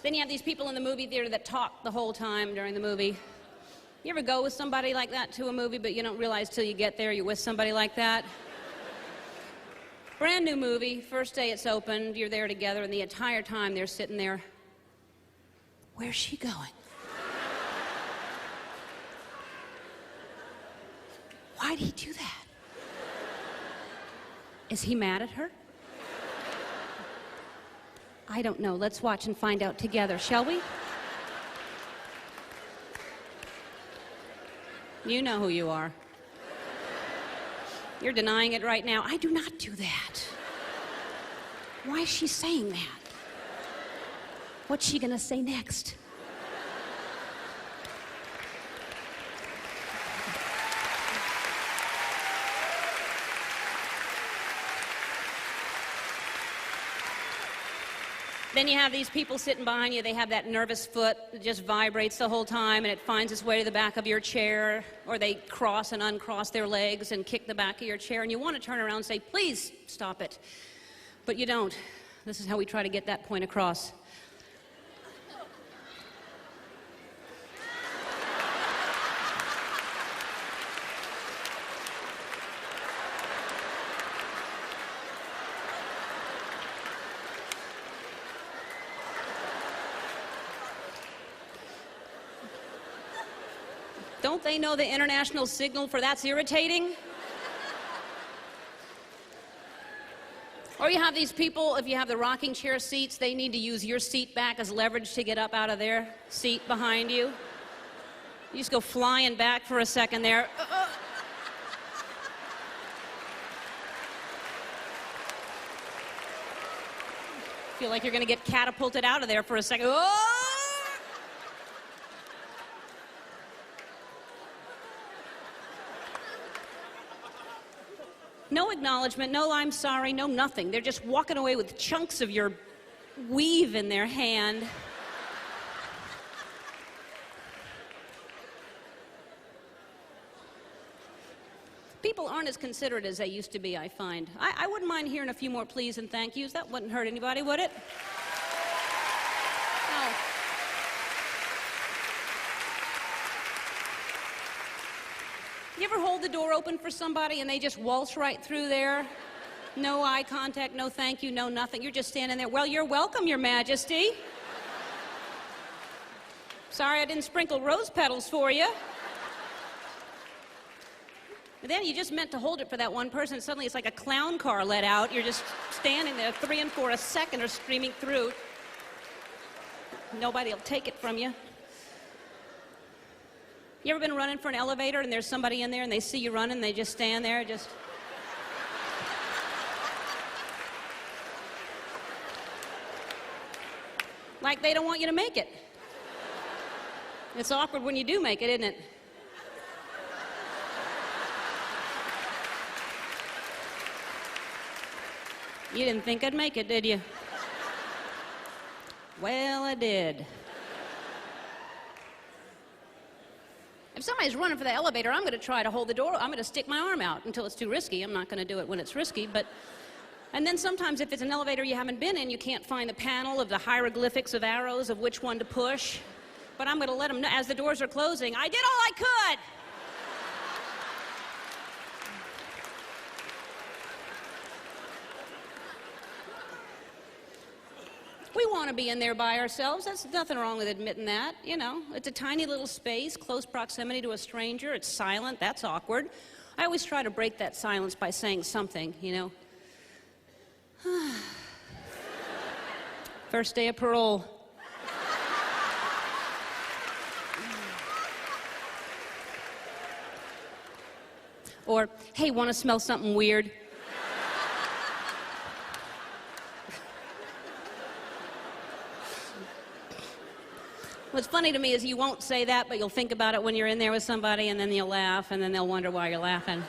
Then you have these people in the movie theater that talk the whole time during the movie. You ever go with somebody like that to a movie, but you don't realize till you get there you're with somebody like that? Brand new movie, first day it's opened, you're there together, and the entire time they're sitting there. Where's she going? Why'd he do that? Is he mad at her? I don't know. Let's watch and find out together, shall we? You know who you are. You're denying it right now. I do not do that. Why is she saying that? What's she gonna say next? Then you have these people sitting behind you, they have that nervous foot that just vibrates the whole time and it finds its way to the back of your chair, or they cross and uncross their legs and kick the back of your chair, and you want to turn around and say, please stop it. But you don't. This is how we try to get that point across. Don't they know the international signal for that's irritating? Or you have these people, if you have the rocking chair seats, they need to use your seat back as leverage to get up out of their seat behind you. You just go flying back for a second there. Feel like you're going to get catapulted out of there for a second. Oh! No acknowledgement, no I'm sorry, no nothing. They're just walking away with chunks of your weave in their hand. People aren't as considerate as they used to be, I find. I wouldn't mind hearing a few more please and thank yous. That wouldn't hurt anybody, would it? No. You ever hold the door open for somebody and they just waltz right through there? No eye contact, no thank you, no nothing. You're just standing there. Well, you're welcome, Your Majesty. Sorry I didn't sprinkle rose petals for you. But then you just meant to hold it for that one person, and suddenly it's like a clown car let out. You're just standing there, 3 and 4 a second are streaming through. Nobody will take it from you. You ever been running for an elevator and there's somebody in there and they see you running and they just stand there, just... like they don't want you to make it. It's awkward when you do make it, isn't it? You didn't think I'd make it, did you? Well, I did. If somebody's running for the elevator, I'm going to try to hold the door. I'm going to stick my arm out until it's too risky. I'm not going to do it when it's risky, but... And then sometimes if it's an elevator you haven't been in, you can't find the panel of the hieroglyphics of arrows of which one to push. But I'm going to let them know, as the doors are closing, I did all I could! We want to be in there by ourselves. There's nothing wrong with admitting that, you know. It's a tiny little space, close proximity to a stranger. It's silent. That's awkward. I always try to break that silence by saying something, you know. First day of parole. Or, hey, want to smell something weird? What's funny to me is you won't say that, but you'll think about it when you're in there with somebody, and then you'll laugh, and then they'll wonder why you're laughing.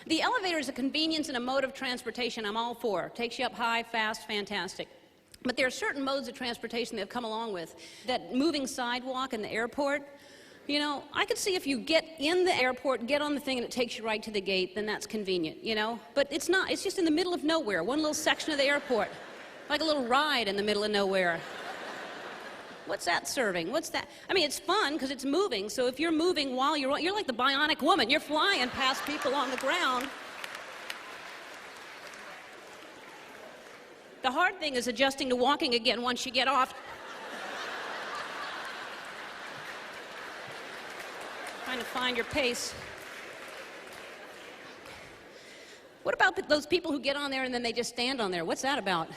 The elevator is a convenience and a mode of transportation I'm all for. Takes you up high, fast, fantastic. But there are certain modes of transportation that have come along with. That moving sidewalk in the airport, you know, I could see if you get in the airport, get on the thing, and it takes you right to the gate, then that's convenient, you know? But it's not. It's just in the middle of nowhere, one little section of the airport. Like a little ride in the middle of nowhere. What's that serving? What's that? I mean, it's fun because it's moving, so if you're moving while you're like the bionic woman. You're flying past people on the ground. The hard thing is adjusting to walking again once you get off. Trying to find your pace. What about those people who get on there and then they just stand on there? What's that about?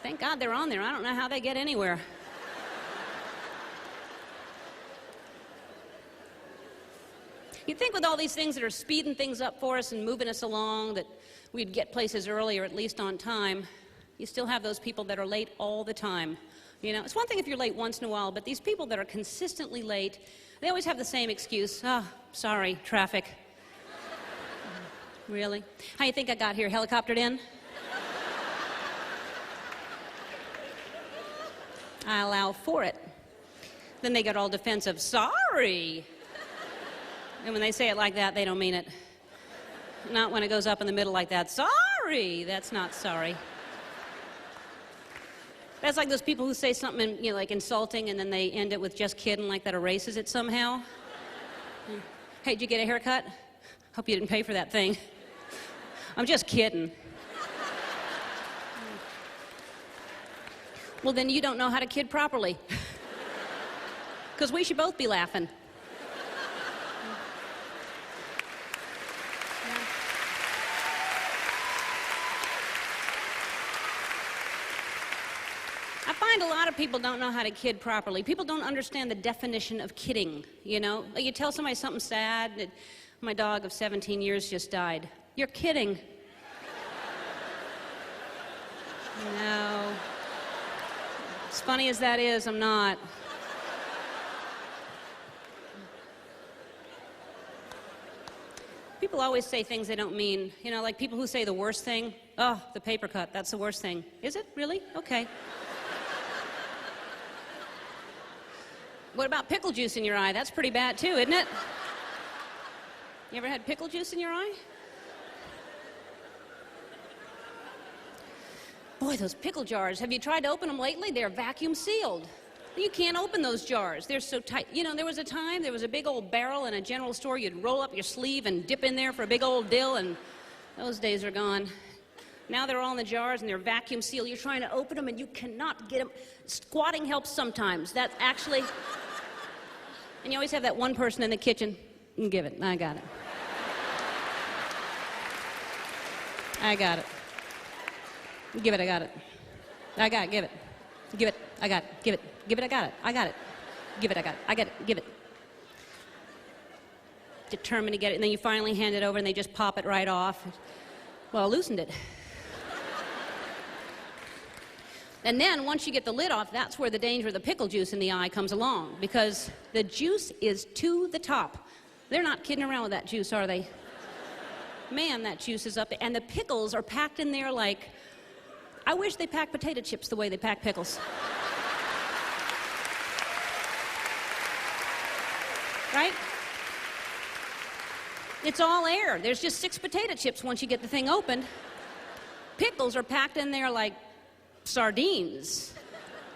Thank God they're on there. I don't know how they get anywhere. You'd think with all these things that are speeding things up for us and moving us along that we'd get places early or at least on time. You still have those people that are late all the time. You know, it's one thing if you're late once in a while, but these people that are consistently late, they always have the same excuse. Oh, sorry, traffic. Really? How you think I got here? Helicoptered in? I allow for it. Then they get all defensive. Sorry. And when they say it like that, they don't mean it. Not when it goes up in the middle like that. Sorry. That's not sorry. That's like those people who say something, you know, like insulting, and then they end it with just kidding, like that erases it somehow. Hey, did you get a haircut? Hope you didn't pay for that thing. I'm just kidding. Well, then you don't know how to kid properly. Because we should both be laughing. I find a lot of people don't know how to kid properly. People don't understand the definition of kidding, you know? Like you tell somebody something sad, that my dog of 17 years just died. You're kidding. No. As funny as that is, I'm not. People always say things they don't mean. You know, like people who say the worst thing. Oh, the paper cut, that's the worst thing. Is it? Really? Okay. What about pickle juice in your eye? That's pretty bad too, isn't it? You ever had pickle juice in your eye? Boy, those pickle jars. Have you tried to open them lately? They're vacuum sealed. You can't open those jars. They're so tight. You know, there was a big old barrel in a general store. You'd roll up your sleeve and dip in there for a big old dill, and those days are gone. Now they're all in the jars and they're vacuum sealed. You're trying to open them and you cannot get them. Squatting helps sometimes. That's actually... And you always have that one person in the kitchen. Give it. I got it. I got it. Give it, I got it. I got it, give it. Give it, I got it. Give it. Give it, I got it. I got it. Give it, I got it. I got it. Give it. Determined to get it, and then you finally hand it over and they just pop it right off. Well, I loosened it. And then once you get the lid off, that's where the danger of the pickle juice in the eye comes along, because the juice is to the top. They're not kidding around with that juice, are they? Man, that juice is up there. And the pickles are packed in there like... I wish they packed potato chips the way they pack pickles. Right? It's all air. There's just 6 potato chips once you get the thing opened. Pickles are packed in there like sardines,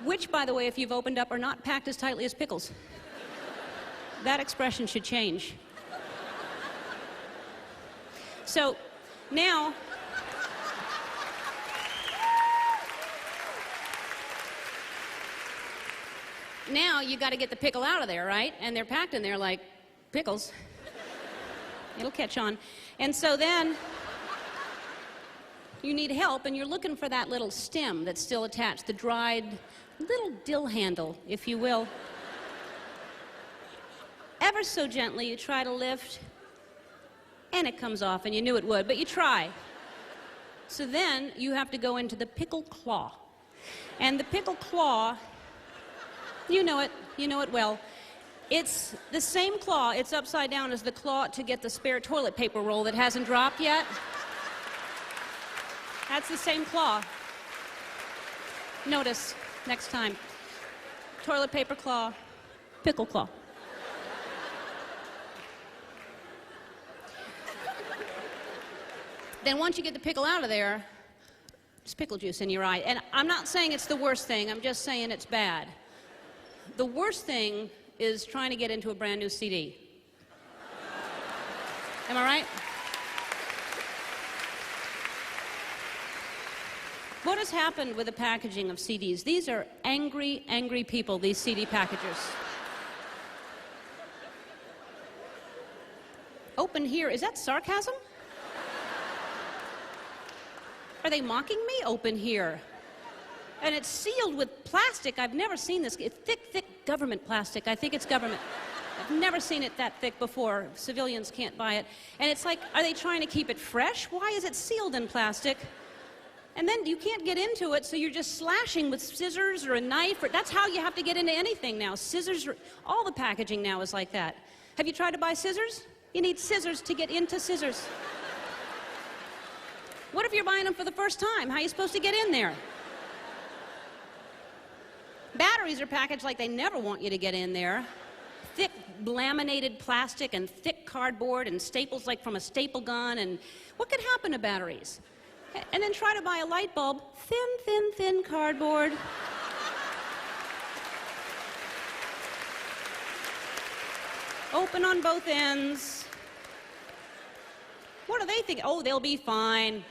which, by the way, if you've opened up, are not packed as tightly as pickles. That expression should change. So now... Now you got to get the pickle out of there, right? And they're packed in there like pickles. It'll catch on. And so then you need help, and you're looking for that little stem that's still attached, the dried little dill handle, if you will. Ever so gently, you try to lift, and it comes off, and you knew it would, but you try. So then you have to go into the pickle claw. And the pickle claw... You know it well. It's the same claw, it's upside down as the claw to get the spare toilet paper roll that hasn't dropped yet. That's the same claw. Notice next time. Toilet paper claw, pickle claw. Then once you get the pickle out of there, It's pickle juice in your eye. And I'm not saying it's the worst thing, I'm just saying it's bad. The worst thing is trying to get into a brand new CD. Am I right? What has happened with the packaging of CDs? These are angry, angry people, these CD packagers. Open here, is that sarcasm? Are they mocking me? Open here. And it's sealed with plastic. I've never seen this. It's thick, thick government plastic. I think it's government. I've never seen it that thick before. Civilians can't buy it. And it's like, are they trying to keep it fresh? Why is it sealed in plastic? And then you can't get into it, so you're just slashing with scissors or a knife. That's how you have to get into anything now. Scissors, all the packaging now is like that. Have you tried to buy scissors? You need scissors to get into scissors. What if you're buying them for the first time? How are you supposed to get in there? Batteries are packaged like they never want you to get in there. Thick laminated plastic and thick cardboard and staples like from a staple gun. And what could happen to batteries? And then try to buy a light bulb, thin, thin, thin cardboard. Open on both ends. What do they think? Oh, they'll be fine.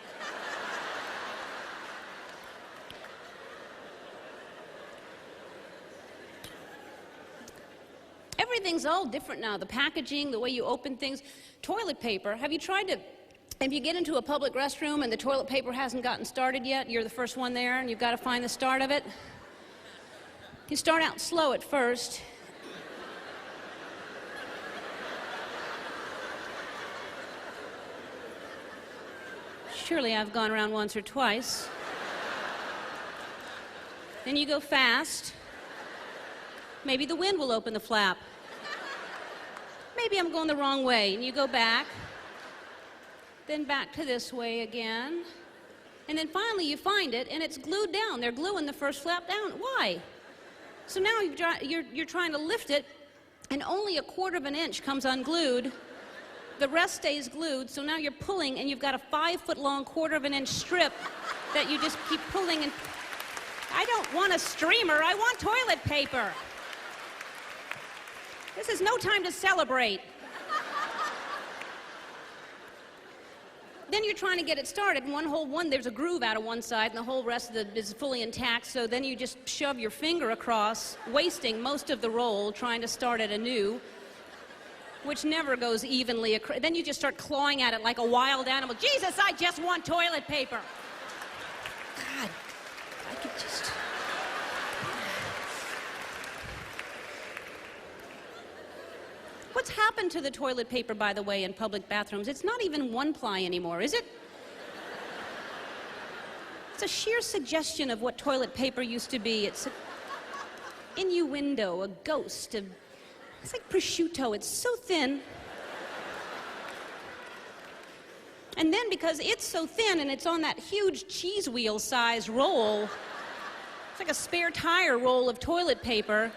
Everything's all different now. The packaging, the way you open things. Toilet paper. Have you tried to... If you get into a public restroom and the toilet paper hasn't gotten started yet, you're the first one there and you've got to find the start of it. You start out slow at first. Surely I've gone around once or twice. Then you go fast. Maybe the wind will open the flap. Maybe I'm going the wrong way, and you go back. Then back to this way again. And then finally you find it, and it's glued down. They're gluing the first flap down. Why? So now you're trying to lift it, and only a quarter of an inch comes unglued. The rest stays glued, so now you're pulling, and you've got a 5-foot-long, quarter of an inch strip that you just keep pulling. And I don't want a streamer, I want toilet paper. This is no time to celebrate. Then you're trying to get it started, and there's a groove out of one side, and the whole rest of it is fully intact, so then you just shove your finger across, wasting most of the roll, trying to start it anew, which never goes evenly across. Then you just start clawing at it like a wild animal. Jesus, I just want toilet paper. God, I could just... What's happened to the toilet paper, by the way, in public bathrooms? It's not even one-ply anymore, is it? It's a sheer suggestion of what toilet paper used to be. It's an innuendo, a ghost. It's like prosciutto. It's so thin. And then because it's so thin and it's on that huge cheese wheel size roll, it's like a spare tire roll of toilet paper.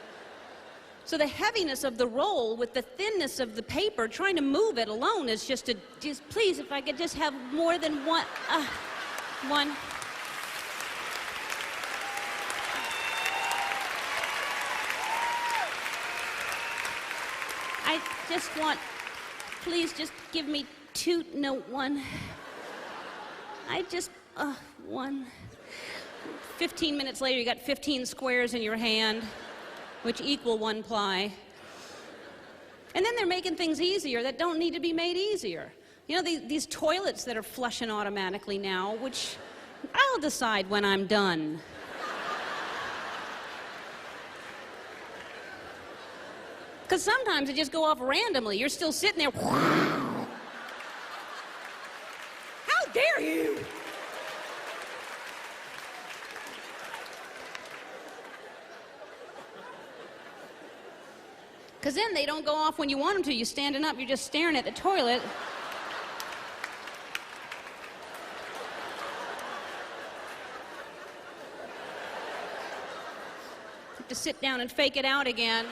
So the heaviness of the roll with the thinness of the paper, trying to move it alone is just please, if I could just have more than one. I just want, please just give me one. One. 15 minutes later, you got 15 squares in your hand, which equal one ply. And then they're making things easier that don't need to be made easier. You know, these toilets that are flushing automatically now, which I'll decide when I'm done. Because sometimes they just go off randomly. You're still sitting there. How dare you? Because then they don't go off when you want them to. You're standing up, you're just staring at the toilet. Have to sit down and fake it out again.